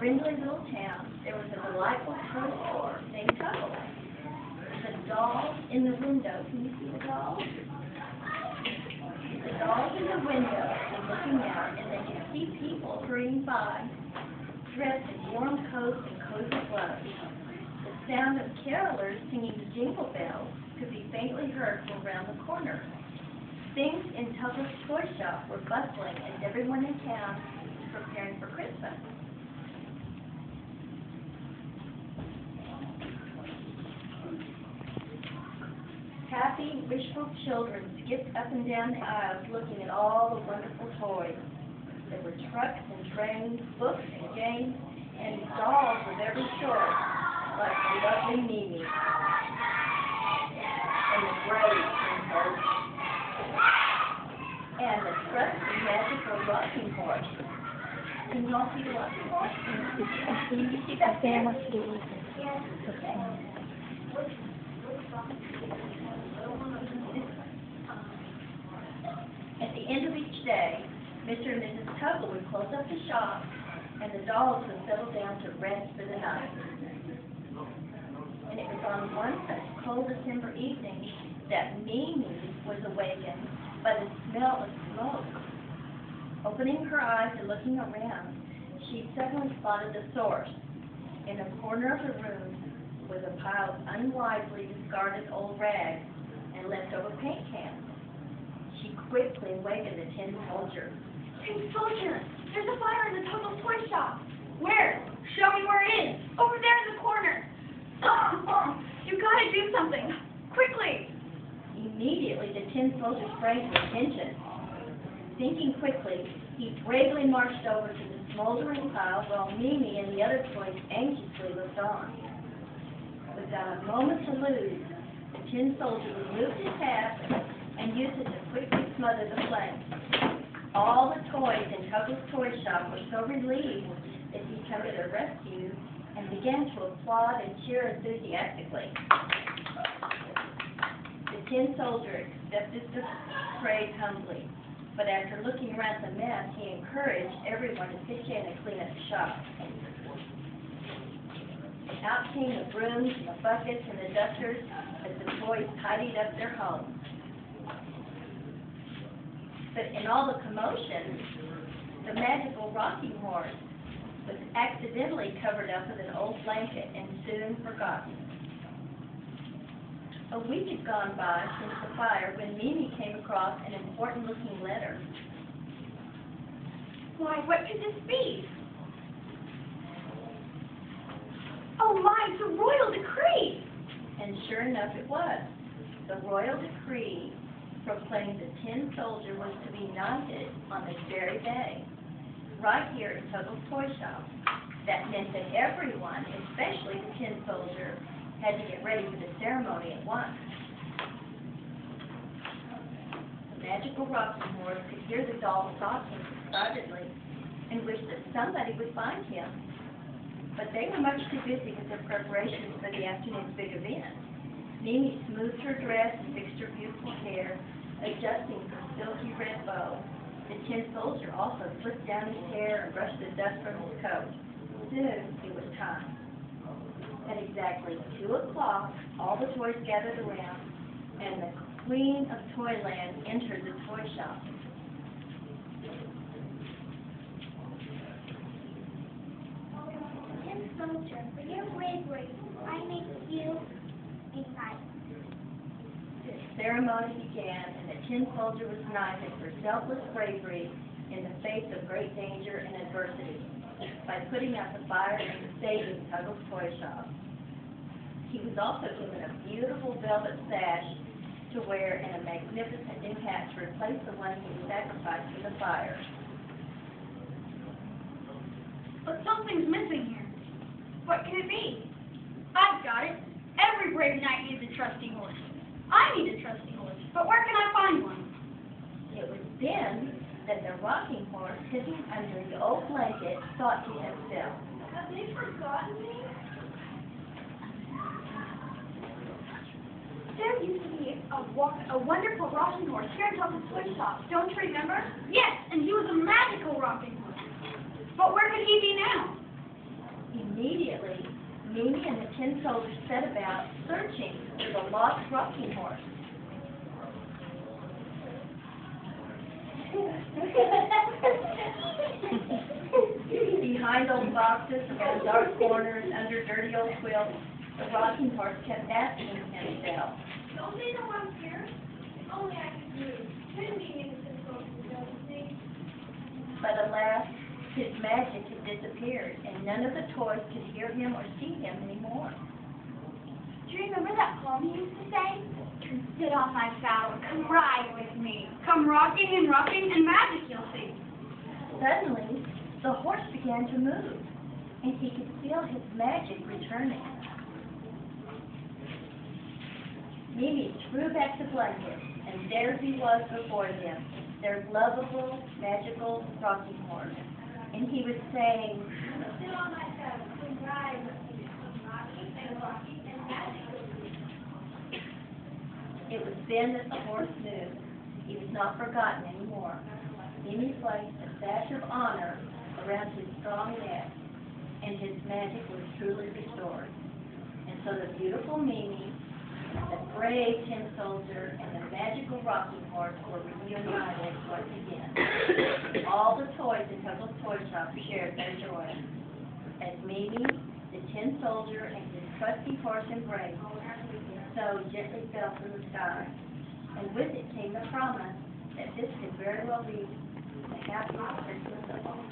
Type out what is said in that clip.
friendly little town, there was a delightful toy store named Tuggles. The doll in the window. Can you see the doll? The doll's in the window and looking out, and then you see people hurrying by, dressed in warm coats and cozy gloves. The sound of carolers singing jingle bells could be faintly heard from around the corner. Things in Tuggles Toy Shop were bustling as everyone in town was preparing for Christmas. Happy, wishful children skipped up and down the aisles looking at all the wonderful toys. There were trucks and trains, books and games, and dolls of every sort, like the lovely Mimi and the brave Tuggles and the trusty magical rocking horse. Can you all see the rocking horse? Can you see that there? Yes. At the end of each day, Mr. and Mrs. Tuggles would close up the shop, and the dolls would settle down to rest for the night. And it was on one such cold December evening that Mimi was awakened by the smell of smoke. Opening her eyes and looking around, she suddenly spotted the source. In a corner of the room was a pile of unwisely discarded old rags and leftover paint cans. She quickly awakened the Tin Soldier. Tin Soldier, there's a fire in the Tuggles Toy Shop. Where? Show me where it is. Over there in the corner. You gotta do something. Quickly. Immediately, the Tin Soldier sprang to attention. Thinking quickly, he bravely marched over to the smoldering pile while Mimi and the other toys anxiously looked on. Without a moment to lose, the Tin Soldier removed his hat and used it to quickly smother the flames. All the toys in Tuggles Toy Shop were so relieved that he come to their rescue and began to applaud and cheer enthusiastically. The Tin Soldier accepted the praise humbly, but after looking around the mess, he encouraged everyone to pitch in and clean up the shop. Out came the brooms and the buckets and the dusters as the toys tidied up their homes. But in all the commotion, the magical rocking horse was accidentally covered up with an old blanket and soon forgotten. A week had gone by since the fire when Mimi came across an important-looking letter. Why, what could this be? Oh my, it's a royal decree! And sure enough it was. The royal decree proclaimed the Tin Soldier was to be knighted on this very day, right here at Tuggles Toy Shop. That meant that everyone, especially the Tin Soldier, had to get ready for the ceremony at once. The magical rocking horse could hear the dolls talking excitedly and wished that somebody would find him. But they were much too busy with their preparations for the afternoon's big event. Mimi smoothed her dress and fixed her beautiful hair, adjusting her silky red bow. The Tin Soldier also slicked down his hair and brushed the dust from his coat. Soon it was time. At exactly 2 o'clock, all the toys gathered around, and the Queen of Toyland entered the toy shop. Tin Soldier, for your bravery, I make you a knight. The ceremony began, and the Tin Soldier was knighted for selfless bravery in the face of great danger and adversity by putting out the fire and saving Tuggles Toy Shop. He was also given a beautiful velvet sash to wear and a magnificent new hat to replace the one he sacrificed in the fire. But something's missing here. What can it be? I've got it. Every brave knight needs a trusty horse. I need a trusty horse, but where can I find one? It was then that the rocking horse, sitting under the old blanket, thought to himself, Have they forgotten me? There used to be a wonderful rocking horse here in Tuggles Toy Shop. Don't you remember? Yes, and he was a magical rocking horse. But where could he be now? Immediately, Mimi and the tin soldiers set about searching for the lost rocking horse. Behind old boxes, around dark corners, under dirty old quilts, the rocking horse kept asking himself. Don't they know I'm here? If only I could move. Couldn't be innocent folks who don't see. But alas, his magic had disappeared, and none of the toys could hear him or see him anymore. Do you remember that poem he used to say? Come sit on my saddle, come ride with me. Come rocking and magic you'll see. Suddenly, the horse began to move, and he could feel his magic returning. Mimi threw back the blanket, and there he was before them, their lovable, magical rocking horse. And he was saying, Come sit on my saddle, come ride with me. Come rocking and magic you'll see. it was then that the horse knew he was not forgotten anymore. Mimi placed a sash of honor around his strong neck, and his magic was truly restored. And so the beautiful Mimi, the brave tin soldier, and the magical rocking horse were reunited once again. All the toys in Tuggles Toy Shop shared their joy, as Mimi, the tin soldier, and his trusty horse embraced, so gently fell from the sky. And with it came the promise that this could very well be the happiest Christmas of all.